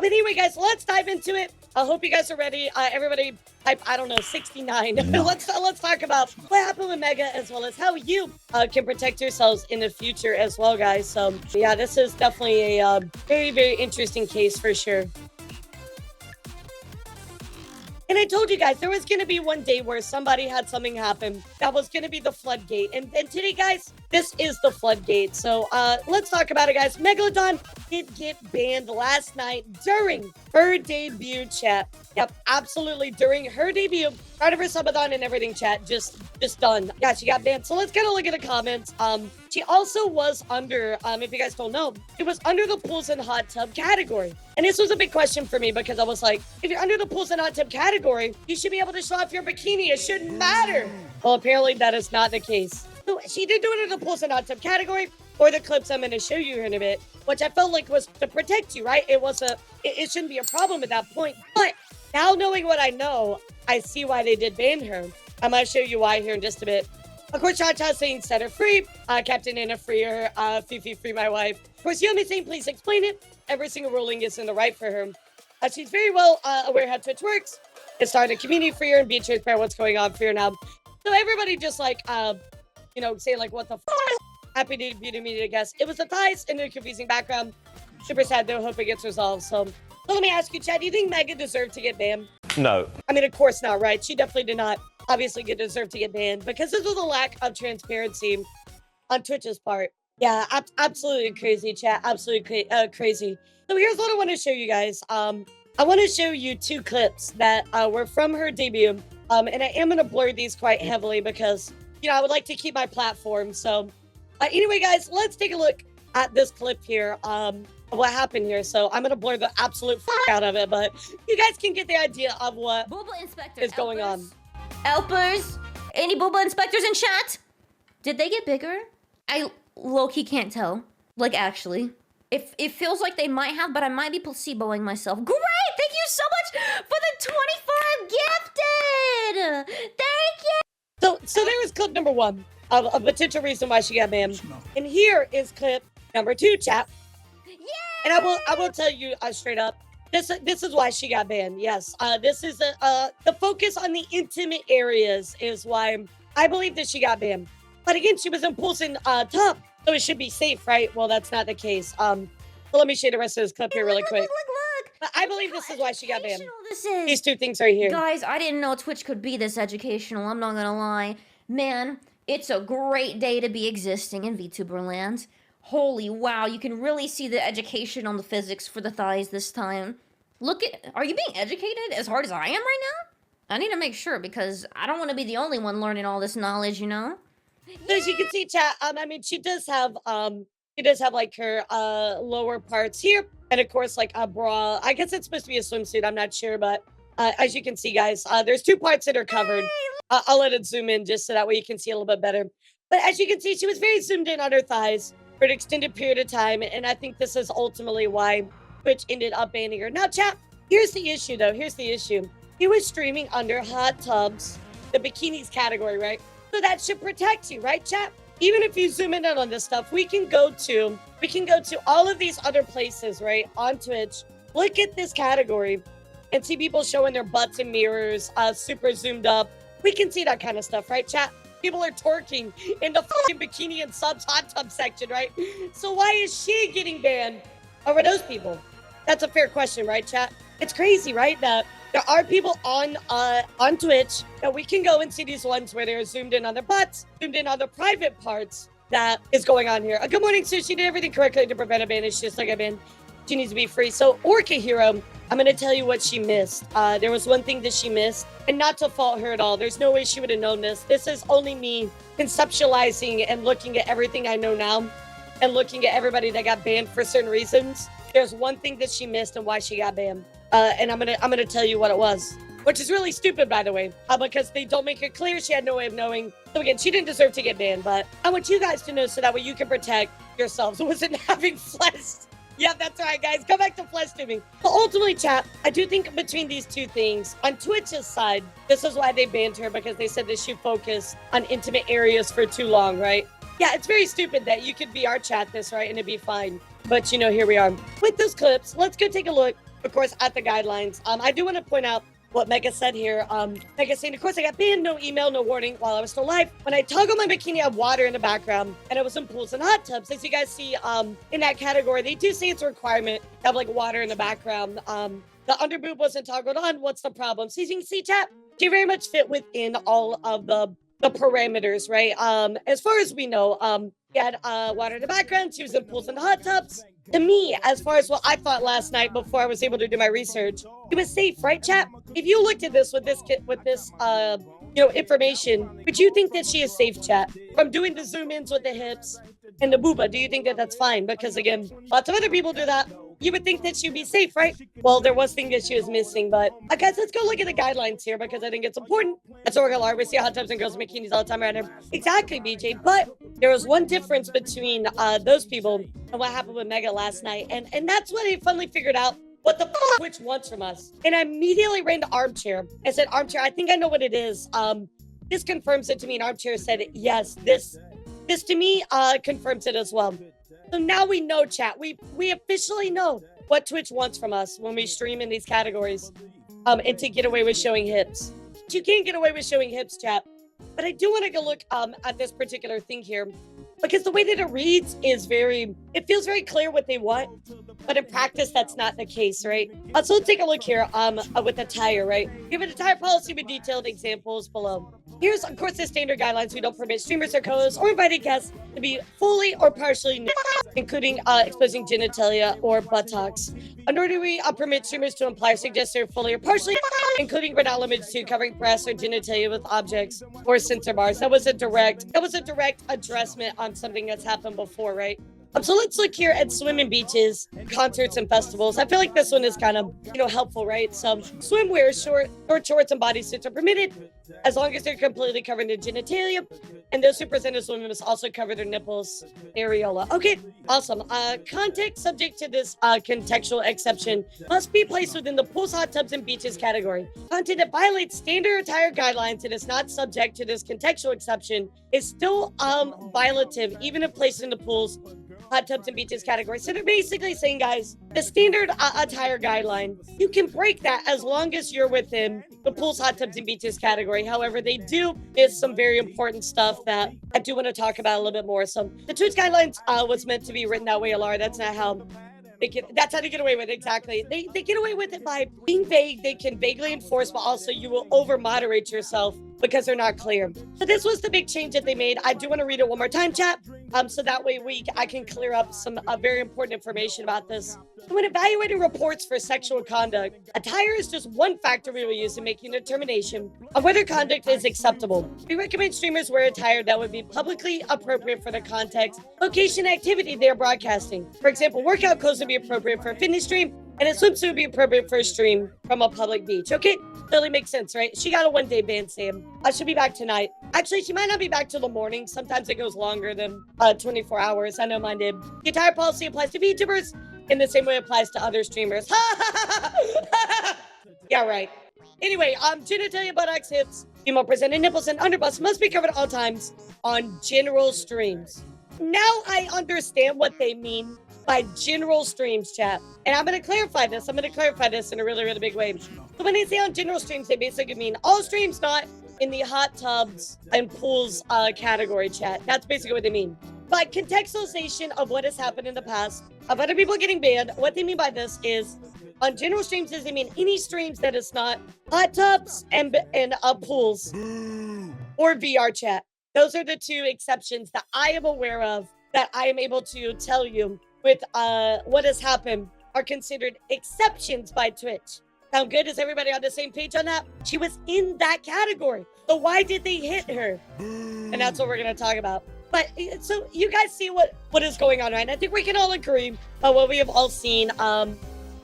But anyway, guys, let's dive into it. I hope you guys are ready. Everybody type, I don't know, 69. No. let's talk about what happened with Mega, as well as how you can protect yourselves in the future as well, guys. So yeah, this is definitely a very, very interesting case for sure. And I told you guys, there was going to be one day where somebody had something happen that was going to be the floodgate. And today, guys, this is the floodgate. So let's talk about it, guys. Megalodon did get banned last night during her debut, chat. Yep, absolutely. During her debut, part of her subathon and everything, chat. Just done. Yeah, she got banned. So let's get a look at the comments. She also was under, if you guys don't know, it was under the pools and hot tub category. And this was a big question for me because I was like, if you're under the pools and hot tub category, you should be able to show off your bikini. It shouldn't matter. Well, apparently that is not the case. So she did do it in the pools and hot tub category, or the clips I'm going to show you here in a bit, which I felt like was to protect you, right? It shouldn't be a problem at that point. But now knowing what I know, I see why they did ban her. I'm going to show you why here in just a bit. Of course, Cha-Cha saying set her free. Captain Anna free her. Fifi free my wife. Of course, Yomi saying please explain it. Every single ruling is in the right for her. She's very well aware how Twitch works. It's starting a community for her and be transparent what's going on for her now. So everybody just like, saying like, what the f***? Happy to be to meet, I guess. It was the thighs and a confusing background. Super sad though. Hope it gets resolved. So let me ask you, Chad, do you think Mega deserved to get banned? No. I mean, of course not, right? She definitely did not obviously deserve to get banned because this was a lack of transparency on Twitch's part. Yeah, absolutely crazy, chat. Absolutely crazy. So here's what I want to show you guys. I want to show you two clips that were from her debut. And I am going to blur these quite heavily because, I would like to keep my platform. So anyway, guys, let's take a look at this clip here. What happened here. So I'm going to blur the absolute f out of it, but you guys can get the idea of what is going on. Helpers? Any Booba inspectors in chat? Did they get bigger? I low-key can't tell. Like, actually. It feels like they might have, but I might be placeboing myself. Great! Thank you so much for the 25 gifted! Thank you! So there was clip number one of a potential reason why she got banned. And here is clip number two, chat. Yay! And I will tell you straight up, this is why she got banned. Yes, this is the focus on the intimate areas is why I believe that she got banned. But again, she was in pools and tub, so it should be safe, right? Well, that's not the case. So let me show you the rest of this clip here really quick. Look. But I believe this is why she got banned. This is. These two things right here. Guys, I didn't know Twitch could be this educational. I'm not gonna lie. Man, it's a great day to be existing in VTuber land. Holy wow, you can really see the education on the physics for the thighs this time. Look at, are you being educated as hard as I am right now? I need to make sure because I don't want to be the only one learning all this knowledge, So as you can see, chat, I mean, she does have like her lower parts here, and of course like a bra. I guess it's supposed to be a swimsuit. I'm not sure, but as you can see, guys, there's two parts that are covered. I'll let it zoom in just so that way you can see a little bit better. But as you can see, she was very zoomed in on her thighs for an extended period of time, and I think this is ultimately why Twitch ended up banning her. Now, chat, here's the issue, though. Here's the issue. He was streaming under hot tubs, the bikinis category, right? So that should protect you, right, chat? Even if you zoom in on this stuff, we can go to all of these other places, right, on Twitch. Look at this category and see people showing their butts in mirrors, super zoomed up. We can see that kind of stuff, right, chat? People are twerking in the fucking bikini and subs hot tub section, right? So why is she getting banned over those people? That's a fair question, right, chat? It's crazy, right? That there are people on Twitch that we can go and see these ones where they're zoomed in on their butts, zoomed in on their private parts. That is going on here. Good morning, Sue. She did everything correctly to prevent a ban. It's just like I've been. She needs to be free. So, Orca Hero, I'm going to tell you what she missed. There was one thing that she missed, and not to fault her at all. There's no way she would have known this. This is only me conceptualizing and looking at everything I know now and looking at everybody that got banned for certain reasons. There's one thing that she missed and why she got banned. And I'm gonna tell you what it was, which is really stupid, by the way, because they don't make it clear. She had no way of knowing. So again, she didn't deserve to get banned, but I want you guys to know so that way you can protect yourselves. It wasn't having flesh. Yeah, that's right, guys. Go back to flesh tubing. But ultimately, chat, I do think between these two things, on Twitch's side, this is why they banned her, because they said that she focused on intimate areas for too long, right? Yeah, it's very stupid that you could VR chat this, right, and it'd be fine. But, here we are. With those clips, let's go take a look of course, at the guidelines. I do want to point out what Mega said here. Mega saying, of course, I got banned, no email, no warning while I was still live. When I toggle my bikini, I have water in the background, and I was in pools and hot tubs. As you guys see, in that category, they do say it's a requirement to have like water in the background. The underboob wasn't toggled on. What's the problem? So you can see, chat, she very much fit within all of the parameters, right? As far as we know, she had water in the background. She was in pools and hot tubs. To me, as far as what I thought last night before I was able to do my research, it was safe, right, chat? If you looked at this with this information, would you think that she is safe, chat? From doing the zoom ins with the hips and the booba, do you think that that's fine? Because again, lots of other people do that. You would think that she'd be safe, right? Well, there was things that she was missing, but guys, let's go look at the guidelines here because I think it's important. That's what we're gonna learn. We see hot tubs and girls in bikinis all the time around here. Exactly, BJ. But there was one difference between those people and what happened with Mega last night, and that's when I finally figured out what the Twitch wants from us. And I immediately ran to Armchair and said, Armchair, I think I know what it is. This confirms it to me, and Armchair said, yes, this to me confirms it as well. So now we know, chat. We officially know what Twitch wants from us when we stream in these categories, and to get away with showing hips. You can't get away with showing hips, chat. But I do want to go look at this particular thing here, because the way that it reads is it feels very clear what they want, but in practice, that's not the case, right? So let's take a look here with attire, right? We have an attire policy with detailed examples below. Here's, of course, the standard guidelines. We don't permit streamers or co-hosts or invited guests to be fully or partially nude, including exposing genitalia or buttocks. Nor do we permit streamers to imply or suggest they're fully or partially, including but not limited to covering breasts or genitalia with objects or censor bars. That was a direct addressment on something that's happened before, right? So let's look here at swim and beaches, concerts and festivals. I feel like this one is kind of, helpful, right? So swimwear, short shorts and bodysuits are permitted as long as they're completely covered in genitalia. And those who present as women must also cover their nipples, areola. Okay, awesome. Context subject to this contextual exception must be placed within the pools, hot tubs, and beaches category. Content that violates standard attire guidelines and is not subject to this contextual exception is still violative, even if placed in the pools, hot tubs, and beaches category. So they're basically saying, guys, the standard attire guideline, you can break that as long as you're within the pools, hot tubs, and beaches category. However, they do miss some very important stuff that I do want to talk about a little bit more. So the Twitch guidelines was meant to be written that way, Elara. That's not how that's how they get away with it. Exactly. They get away with it by being vague. They can vaguely enforce, but also you will over moderate yourself because they're not clear. So this was the big change that they made. I do want to read it one more time, chat. So that way I can clear up some very important information about this. When evaluating reports for sexual conduct, attire is just one factor we will use in making a determination of whether conduct is acceptable. We recommend streamers wear attire that would be publicly appropriate for the context, location, activity they are broadcasting. For example, workout clothes would be appropriate for a fitness stream, and a swimsuit would be appropriate for a stream from a public beach. Okay, totally makes sense, right? She got a one-day ban, Sam. I should be back tonight. Actually, she might not be back till the morning. Sometimes it goes longer than 24 hours. I know mine did. The entire policy applies to VTubers in the same way it applies to other streamers. Yeah, right. Anyway, genitalia, buttocks, hips, female presented nipples, and underbusts must be covered at all times on general streams. Now I understand what they mean by general streams, chat. And I'm going to clarify this. I'm going to clarify this in a really, really big way. So when they say on general streams, they basically mean all streams not in the hot tubs and pools category, chat. That's basically what they mean. But contextualization of what has happened in the past, of other people getting banned, what they mean by this is on general streams is they mean any streams that is not hot tubs and pools or VR, chat. Those are the two exceptions that I am aware of that I am able to tell you with what has happened are considered exceptions by Twitch. Sound good? Is everybody on the same page on that? She was in that category. So why did they hit her? And that's what we're going to talk about. But so you guys see what is going on, right? And I think we can all agree on what we have all seen. And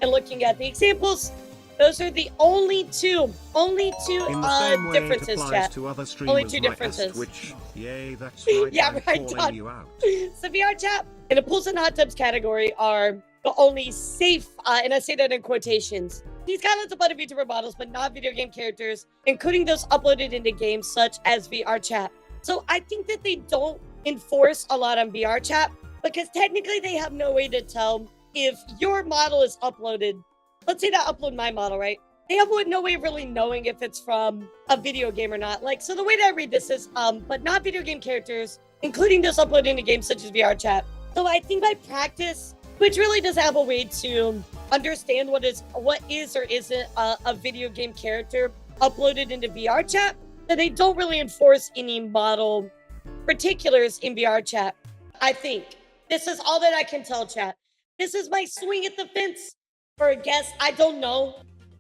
looking at the examples, those are the only two differences, chat. Only two differences. Which, yay, that's right. Yeah, right. So VR, chat, in the pools and hot tubs category are the only safe, and I say that in quotations. These guidelines apply to VTuber models, but not video game characters, including those uploaded into games such as VR, chat. So I think that they don't enforce a lot on VR, chat, because technically they have no way to tell if your model is uploaded let's say that I upload my model, right? They have no way of really knowing if it's from a video game or not. Like, so the way that I read this is, but not video game characters, including those uploaded into games such as VR chat. So I think by practice, which really does have a way to understand what is or isn't a video game character uploaded into VR chat, that they don't really enforce any model particulars in VR chat. I think this is all that I can tell, chat. This is my swing at the fence for a guess. I don't know.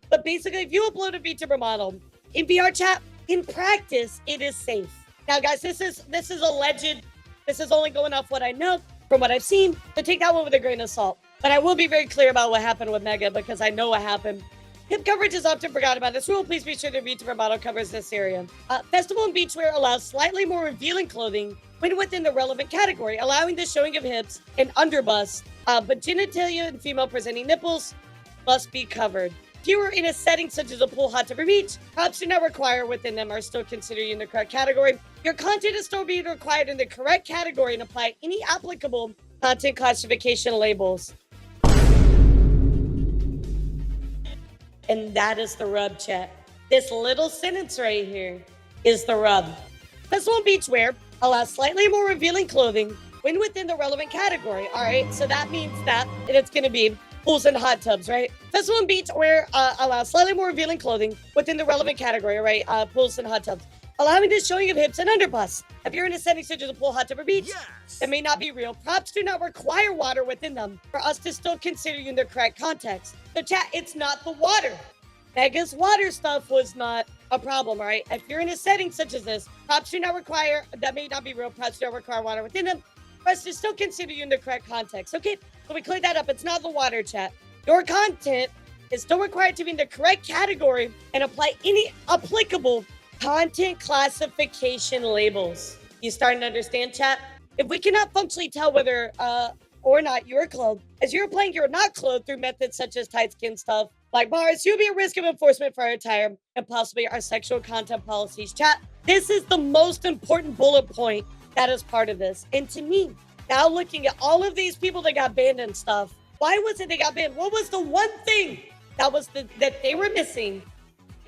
But basically, if you upload a VTuber model in VR chat, in practice, it is safe. Now, guys, this is alleged. This is only going off what I know from what I've seen. So take that one with a grain of salt. But I will be very clear about what happened with Mega because I know what happened. Hip coverage is often forgotten about this rule. Please be sure the VTuber model covers this area. Festival and beachwear allows slightly more revealing clothing when within the relevant category, allowing the showing of hips and underbust. But genitalia and female presenting nipples must be covered. If you are in a setting such as a pool, hot tub, or beach, props do not require within them are still considered in the correct category. Your content is still being required in the correct category and apply any applicable content classification labels. And that is the rub, chat. This little sentence right here is the rub. Festival and beachwear allows slightly more revealing clothing when within the relevant category. All right, so that means that it's going to be pools and hot tubs, right? Festival and beachwear allows slightly more revealing clothing within the relevant category, right? Pools and hot tubs, allowing the showing of hips and underbust. If you're in a setting such as a pool, hot tub, or beach, that may not be real. Props do not require water within them for us to still consider you in the correct context. So chat, it's not the water. Mega's water stuff was not a problem, all right? If you're in a setting such as this, props do not require, that may not be real, props do not require water within them for us to still consider you in the correct context. Okay, so we cleared that up. It's not the water, chat. Your content is still required to be in the correct category and apply any applicable content classification labels. You starting to understand, chat? If we cannot functionally tell whether or not you're clothed, as you're applying you're not clothed through methods such as tight skin stuff like bars, you'll be at risk of enforcement for our attire and possibly our sexual content policies. Chat, this is the most important bullet point that is part of this. And to me, now looking at all of these people that got banned and stuff, why was it they got banned? What was the one thing that they were missing?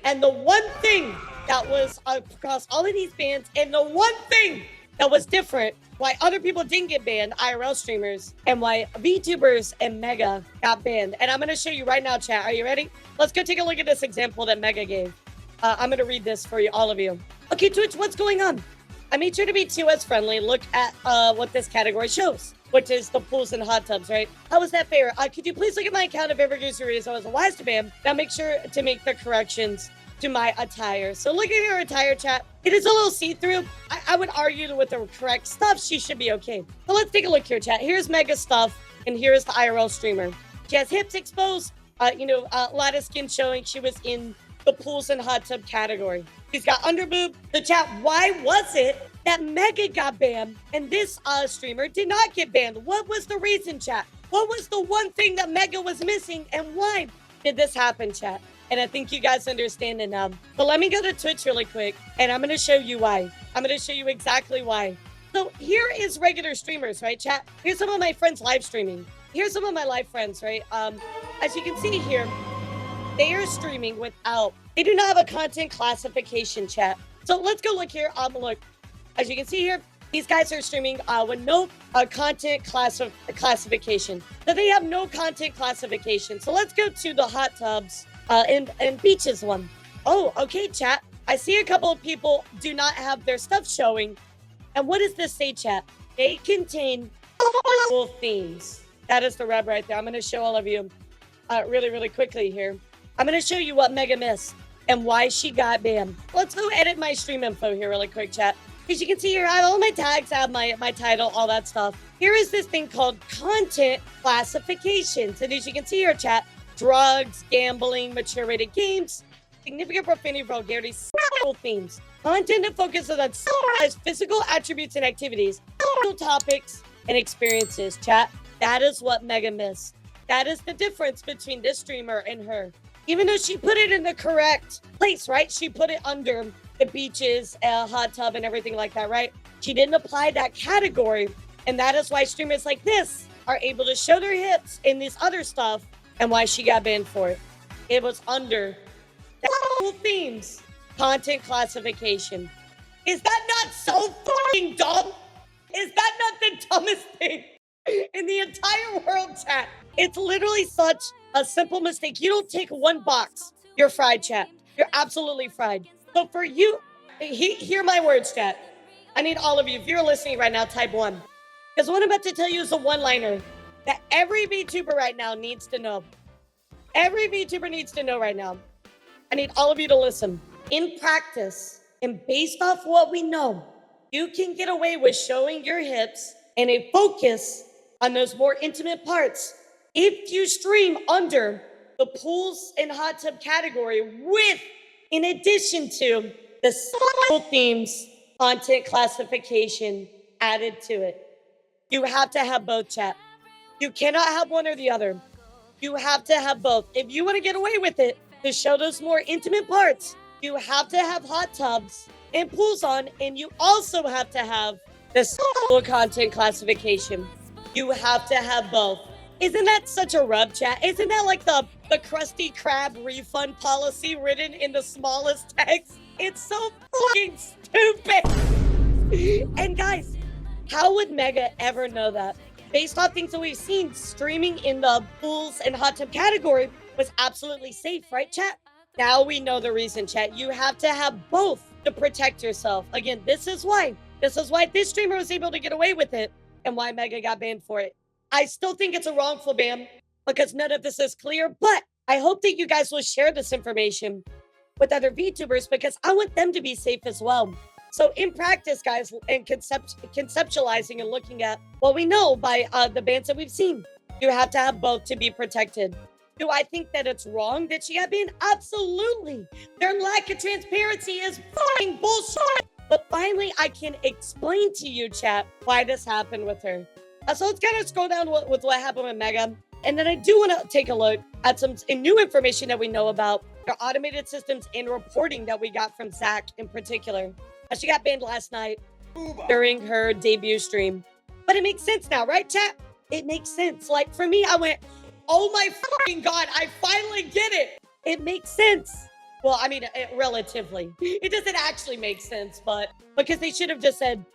And the one thing that was across all of these bans, and the one thing that was different, why other people didn't get banned, IRL streamers, and why VTubers and Mega got banned. And I'm going to show you right now, chat. Are you ready? Let's go take a look at this example that Mega gave. I'm going to read this for you, all of you. Okay, Twitch, what's going on? I made sure to be TOS friendly. Look at what this category shows, which is the pools and hot tubs, right? How is that fair? Could you please look at my account if ever gives you a reason I was a wise to ban? Now make sure to make the corrections to my attire. So look at your attire, chat. It is a little see-through. I would argue that with the correct stuff, she should be okay. So let's take a look here, chat. Here's Mega stuff, and here's the IRL streamer. She has hips exposed, a lot of skin showing. She was in the pools and hot tub category. She's got underboob. The chat, why was it that Mega got banned and this streamer did not get banned? What was the reason, chat? What was the one thing that Mega was missing, and why did this happen, chat? And I think you guys understand it now. But let me go to Twitch really quick, and I'm going to show you why. I'm going to show you exactly why. So here is regular streamers, right, chat? Here's some of my friends live streaming. Here's some of my live friends, right? As you can see here, they are streaming without, they do not have a content classification, chat. So let's go look here. Look, as you can see here, these guys are streaming with no content classification. So they have no content classification. So let's go to the hot tubs and beaches one. Oh, okay, chat. I see a couple of people do not have their stuff showing. And what does this say, chat? They contain full themes. That is the rub right there. I'm going to show all of you really, really quickly here. I'm going to show you what Mega missed and why she got banned. Let's go edit my stream info here really quick, chat. As you can see here, I have all my tags, I have my title, all that stuff. Here is this thing called content classifications. And as you can see here, chat, drugs, gambling, mature rated games, significant profanity, vulgarity, sexual themes. Content that focuses on physical attributes and activities, topics, and experiences, chat. That is what Mega missed. That is the difference between this streamer and her. Even though she put it in the correct place, right? She put it under the beaches, hot tub, and everything like that, right? She didn't apply that category. And that is why streamers like this are able to show their hips in this other stuff and why she got banned for it. It was under cool themes, content classification. Is that not so fucking dumb? Is that not the dumbest thing in the entire world, chat? It's literally such a simple mistake. You don't take one box. You're fried, chat. You're absolutely fried. So for you, hear my words, chat. I need all of you. If you're listening right now, type 1. Because what I'm about to tell you is a one-liner that every VTuber right now needs to know. Every VTuber needs to know right now. I need all of you to listen. In practice, and based off what we know, you can get away with showing your hips and a focus on those more intimate parts if you stream under the pools and hot tub category with, in addition to, the themes content classification added to it. You have to have both, chat. You cannot have one or the other. You have to have both. If you want to get away with it, to show those more intimate parts, you have to have hot tubs and pools on, and you also have to have this content classification. You have to have both. Isn't that such a rub, chat? Isn't that like the Krusty Krab refund policy written in the smallest text? It's so fucking stupid. And guys, how would Mega ever know that? Based off things that we've seen, streaming in the pools and hot tub category was absolutely safe, right, chat? Now we know the reason, chat. You have to have both to protect yourself. Again, this is why this streamer was able to get away with it and why Mega got banned for it. I still think it's a wrongful ban because none of this is clear, but I hope that you guys will share this information with other VTubers because I want them to be safe as well. So in practice, guys, and conceptualizing and looking at what we know by the bans that we've seen, you have to have both to be protected. Do I think that it's wrong that she got banned? Absolutely. Their lack of transparency is fucking bullshit. But finally, I can explain to you, chat, why this happened with her. So let's kind of scroll down with what happened with Mega. And then I do want to take a look at some new information that we know about their automated systems and reporting that we got from Zach in particular. She got banned last night during her debut stream. But it makes sense now, right, chat? It makes sense. Like, for me, I went, oh my fucking God, I finally get it. It makes sense. Well, I mean, relatively. It doesn't actually make sense, but because they should have just said,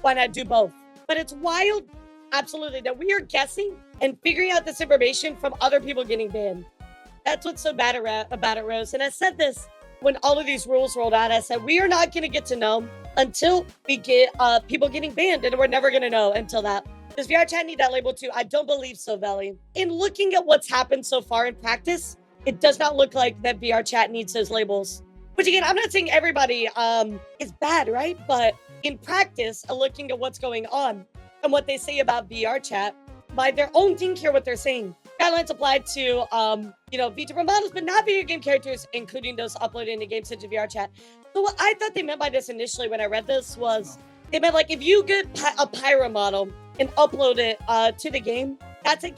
why not do both? But it's wild, absolutely, that we are guessing and figuring out this information from other people getting banned. That's what's so bad about it, Rose. And I said this when all of these rules rolled out. I said, we are not going to get to know until we get people getting banned, and we're never going to know until that. Does VR chat need that label too? I don't believe so, Valley. In looking at what's happened so far in practice, it does not look like that VR chat needs those labels. Which again, I'm not saying everybody is bad, right? But in practice, looking at what's going on and what they say about VR chat, by their own team here, what they're saying. Guidelines applied to, Vtuber models, but not video game characters, including those uploaded into games such as VR chat. So what I thought they meant by this initially when I read this was, they meant like if you get a Pyra model and upload it to the game, that's a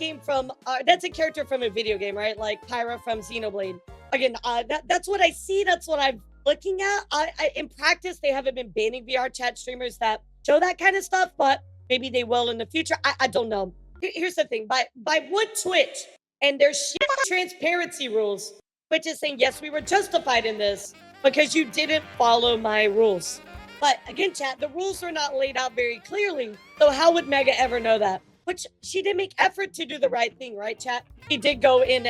character from a video game, right? Like Pyra from Xenoblade. Again, that's what I see. That's what I'm looking at. In practice, they haven't been banning VR chat streamers that show that kind of stuff, but maybe they will in the future. I don't know. Here's the thing. By what Twitch and their shit transparency rules, Twitch is saying, yes, we were justified in this because you didn't follow my rules. But again, chat, the rules are not laid out very clearly. So how would Mega ever know that? Which she did make effort to do the right thing, right, chat? He did go in,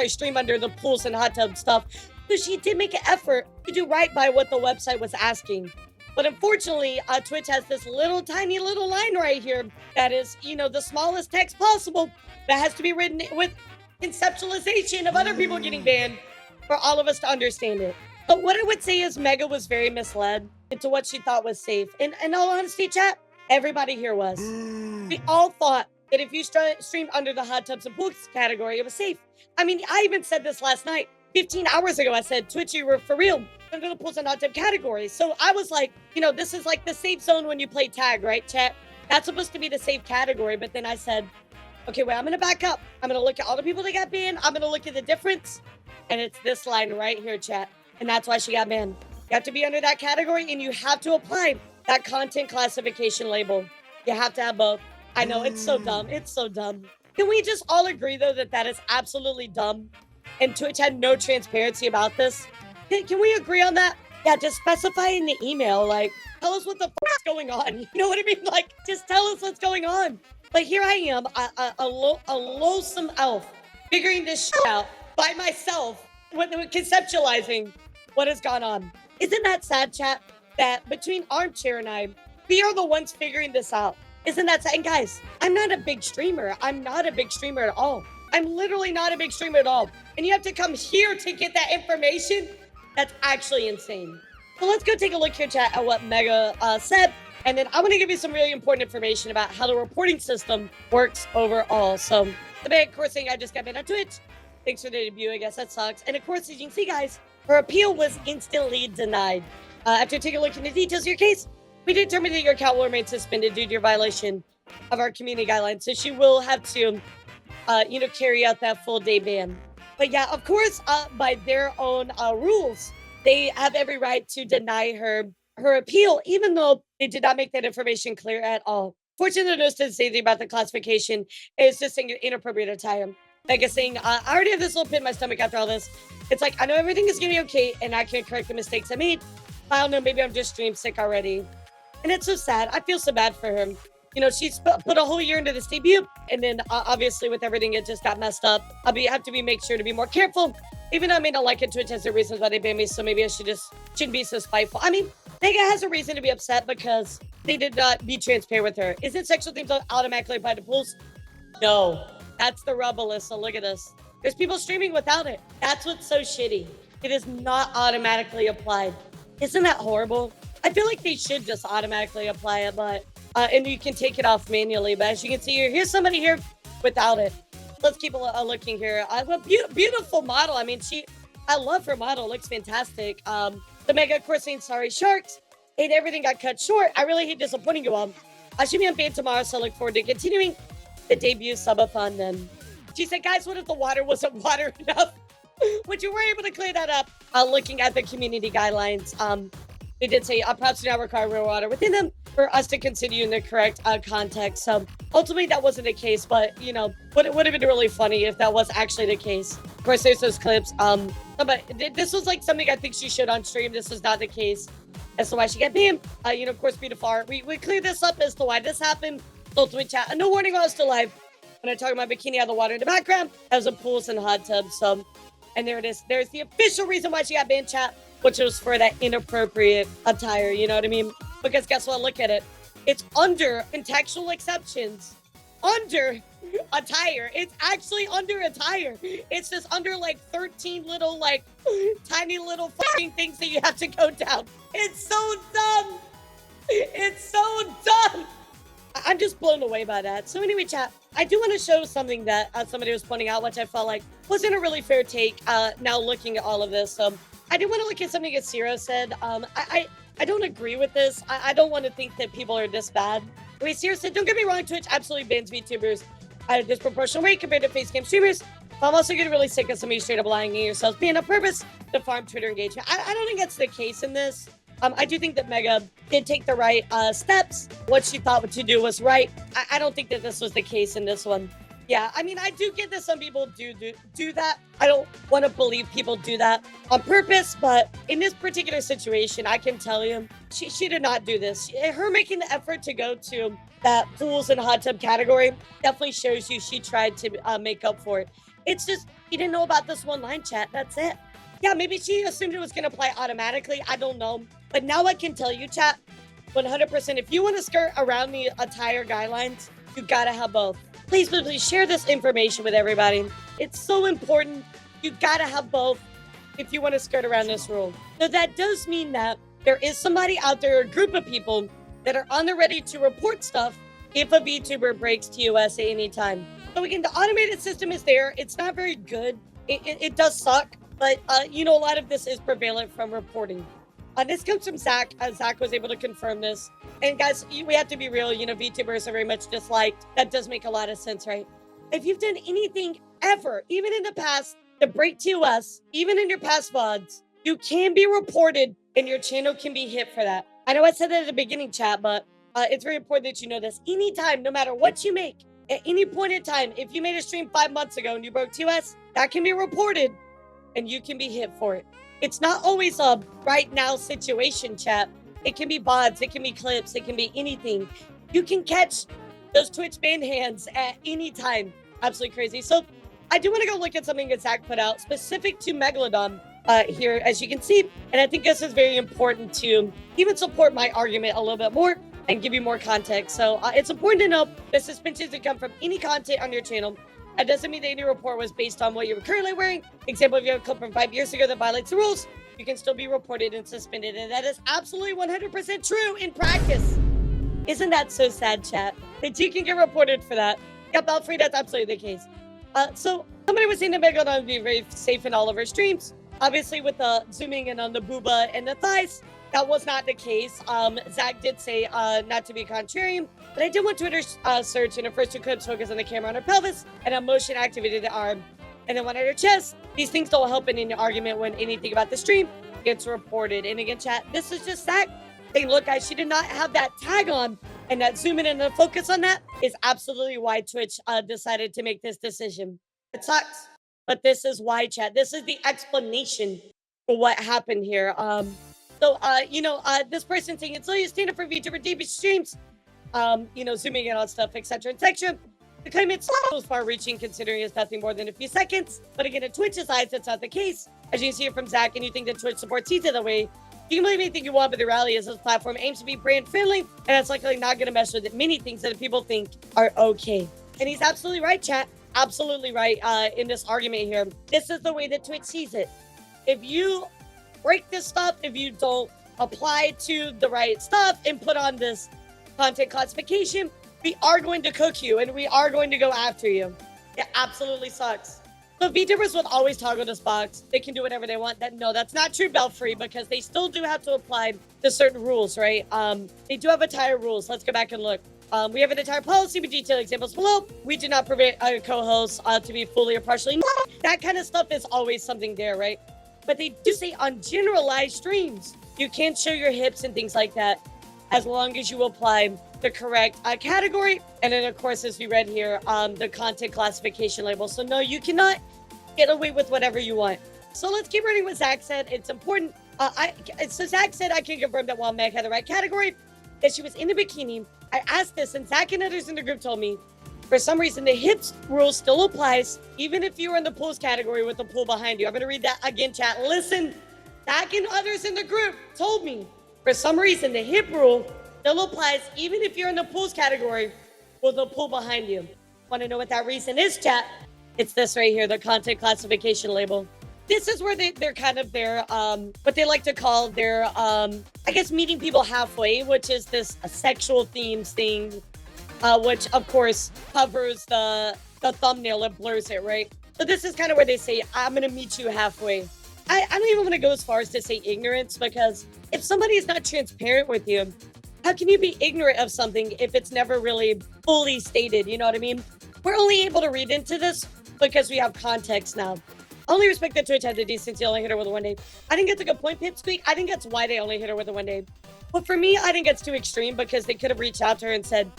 stream under the pools and hot tub stuff. So she did make an effort to do right by what the website was asking. But unfortunately, Twitch has this tiny little line right here that is, the smallest text possible that has to be written with conceptualization of other people getting banned for all of us to understand it. But what I would say is Mega was very misled into what she thought was safe. And in all honesty, chat, everybody here was. We all thought that if you streamed under the hot tubs and pools category, it was safe. I mean, I even said this last night. 15 hours ago, I said, Twitch, you were for real under the pools and hot tub category. So I was like, this is like the safe zone when you play tag, right, chat? That's supposed to be the safe category. But then I said, okay, wait, I'm going to back up. I'm going to look at all the people that got banned. I'm going to look at the difference. And it's this line right here, chat. And that's why she got banned. You have to be under that category and you have to apply that content classification label. You have to have both. I know, it's so dumb. It's so dumb. Can we just all agree, though, that that is absolutely dumb? And Twitch had no transparency about this? Can we agree on that? Yeah, just specify in the email, like, tell us what the fuck's going on. You know what I mean? Like, just tell us what's going on. But here I am, a loathsome elf, figuring this shit out by myself, conceptualizing what has gone on. Isn't that sad, chat? That between Armchair and I, we are the ones figuring this out. Isn't that sad? And guys, I'm not a big streamer. I'm not a big streamer at all. I'm literally not a big streamer at all. And you have to come here to get that information? That's actually insane. So let's go take a look here, chat, at what Mega said. And then I'm going to give you some really important information about how the reporting system works overall. So the big, of course, thing I just got banned on Twitch. Thanks for the debut. I guess that sucks. And of course, as you can see, guys, her appeal was instantly denied. After taking a look into the details of your case, we determined that your account will remain suspended due to your violation of our community guidelines. So she will have to, carry out that full day ban. But yeah, of course, by their own rules, they have every right to deny her appeal, even though they did not make that information clear at all. Fortunately, the notice doesn't say anything about the classification. It's just saying inappropriate attire. Like I saying, I already have this little pit in my stomach after all this. It's like, I know everything is going to be okay, and I can correct the mistakes I made. I don't know, maybe I'm just stream sick already. And it's so sad. I feel so bad for her. You know, she's put a whole year into this debut, and then obviously with everything, it just got messed up. Have to make sure to be more careful. Even though I may not like it, Twitch has their reasons why they banned me, so maybe I shouldn't be so spiteful. I mean, Mega has a reason to be upset because they did not be transparent with her. Isn't sexual themes automatically applied to pools? No. That's the rub, Alyssa. Look at this. There's people streaming without it. That's what's so shitty. It is not automatically applied. Isn't that horrible? I feel like they should just automatically apply it, but and you can take it off manually. But as you can see here, here's somebody here without it. Let's keep a looking here. A beautiful model. I mean, I love her model. Looks fantastic. The Mega, of course, saying sorry, sharks. And everything got cut short. I really hate disappointing you all. I should be on ban tomorrow, so I look forward to continuing the debut subathon then. She said, guys, what if the water wasn't water enough? Which you were able to clear that up looking at the community guidelines. They did say props do not require real water within them for us to continue in the correct context. So ultimately that wasn't the case, but you know, it would have been really funny if that was actually the case. Of course, there's those clips. But this was like something I think she showed on stream. This was not the case as to why she got banned. Of course, beautiful art. We cleared this up as to why this happened. Ultimate chat. And no warning while I was still live. When I talk about bikini out of the water in the background, that was a pools and hot tubs. So, and there it is. There's the official reason why she got banned, chat, which was for that inappropriate attire. You know what I mean? Because guess what? Look at it. It's under contextual exceptions. Under attire. It's actually under attire. It's just under like 13 little like tiny little fucking things that you have to go down. It's so dumb. It's so dumb. I'm just blown away by that. So anyway, chat, I do want to show something that somebody was pointing out, which I felt like wasn't a really fair take now looking at all of this. So I do want to look at something that Zero said. I don't agree with this. I don't want to think that people are this bad. Wait, Zero said, don't get me wrong, Twitch absolutely bans VTubers at a disproportionate rate compared to face cam streamers. But I'm also getting really sick of somebody straight up lying to yourselves being on purpose to farm Twitter engagement. I don't think that's the case in this. I do think that Mega did take the right steps. What she thought to do was right. I don't think that this was the case in this one. Yeah, I mean, I do get that some people do that. I don't want to believe people do that on purpose, but in this particular situation, I can tell you, she did not do this. Her making the effort to go to that pools and hot tub category definitely shows you she tried to make up for it. It's just, you didn't know about this one line, chat. That's it. Yeah, maybe she assumed it was going to apply automatically. I don't know. But now I can tell you, chat, 100%, if you want to skirt around the attire guidelines, you got to have both. Please, please, please share this information with everybody. It's so important. You got to have both if you want to skirt around this rule. So that does mean that there is somebody out there, a group of people that are on the ready to report stuff if a VTuber breaks TOS at any time. So again, the automated system is there. It's not very good. It does suck. But, a lot of this is prevalent from reporting. This comes from Zach. Zach was able to confirm this. And guys, we have to be real. VTubers are very much disliked. That does make a lot of sense, right? If you've done anything ever, even in the past, to break TOS, even in your past VODs, you can be reported and your channel can be hit for that. I know I said that at the beginning, chat, but it's very important that you know this. Anytime, no matter what you make, At any point in time, if you made a stream 5 months ago and you broke TOS, that can be reported and you can be hit for it. It's not always a right now situation, chat. It can be bots, it can be clips, it can be anything. You can catch those Twitch ban hands at any time. Absolutely crazy. So I do want to go look at something that Zach put out specific to Megalodon here, as you can see. And I think this is very important to even support my argument a little bit more and give you more context. So it's important to know that suspensions can come from any content on your channel. That doesn't mean that any report was based on what you're currently wearing. Example, if you have a clip from 5 years ago that violates the rules, you can still be reported and suspended. And that is absolutely 100% true in practice. Isn't that so sad, chat? That you can get reported for that. Yeah, Belfry, that's absolutely the case. So somebody was saying that Megalodon would be very safe in all of our streams. Obviously, with the zooming in on the booba and the thighs, that was not the case. Zach did say not to be contrarian, but I did want Twitter search, and her first two clips focus on the camera on her pelvis and a motion activated the arm, and then one at her chest. These things don't help in any argument when anything about the stream gets reported. And again, chat, this is just Zach saying, look, guys, she did not have that tag on, and that zoom in and the focus on that is absolutely why Twitch decided to make this decision. It sucks, but this is why, chat. This is the explanation for what happened here. This person saying it's you stand up for VTuber deep streams, zooming in on stuff, etc., etc. The claim it's far-reaching, considering it's nothing more than a few seconds. But again, in Twitch's eyes, that's not the case. As you can see it from Zach, and you think that Twitch supports CETA that way, you can believe anything you want, but the reality is this platform aims to be brand-friendly, and it's likely not going to mess with many things that people think are okay. And he's absolutely right, chat. Absolutely right in this argument here. This is the way that Twitch sees it. If you break this stuff, if you don't apply to the right stuff and put on this content classification, we are going to cook you and we are going to go after you. It absolutely sucks. So VTubers will always toggle this box. They can do whatever they want. That's not true, Belfry, because they still do have to apply to certain rules, right? They do have attire rules. Let's go back and look. We have an attire policy with detailed examples below. We do not permit our co-hosts to be fully or partially. That kind of stuff is always something there, right? But they do say on generalized streams, you can't show your hips and things like that as long as you apply the correct category. And then, of course, as we read here, the content classification label. So no, you cannot get away with whatever you want. So let's keep reading what Zach said. It's important. So Zach said, I can confirm that while Meg had the right category, that she was in a bikini. I asked this, and Zach and others in the group told me, for some reason, the hips rule still applies, even if you were in the pools category with the pool behind you. I'm going to read that again, chat. Listen, Zach and others in the group told me, for some reason, the hip rule still applies, even if you're in the pools category with the pool behind you. Want to know what that reason is, chat? It's this right here, the content classification label. This is where they're kind of their, what they like to call their, I guess, meeting people halfway, which is this sexual themes thing, which, of course, covers the thumbnail and blurs it, right? So this is kind of where they say, I'm going to meet you halfway. I don't even want to go as far as to say ignorance, because if somebody is not transparent with you, how can you be ignorant of something if it's never really fully stated? You know what I mean? We're only able to read into this because we have context now. I only respect that Twitch had the decency to only hit her with a 1 day. I think that's a good point, Pipsqueak. I think that's why they only hit her with a 1 day. But for me, I think that's too extreme, because they could have reached out to her and said,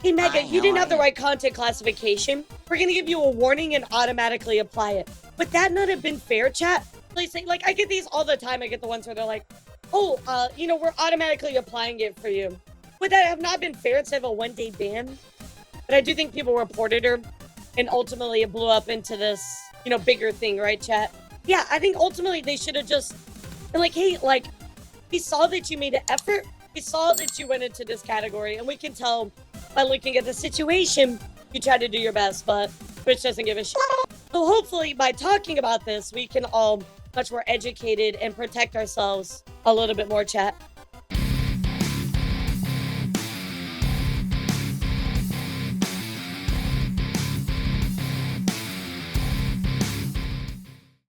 hey, Mega, you didn't have the right content classification. We're going to give you a warning and automatically apply it. Would that not have been fair, chat? Like, I get these all the time. I get the ones where they're like, oh, we're automatically applying it for you. Would that have not been fair instead of a 1 day ban? But I do think people reported her, and ultimately it blew up into this, bigger thing, right, chat? Yeah, I think ultimately they should have just been like, hey, like, we saw that you made an effort. We saw that you went into this category, and we can tell by looking at the situation, you tried to do your best, but Twitch doesn't give a shit. So hopefully by talking about this, we can all much more educated and protect ourselves a little bit more, chat.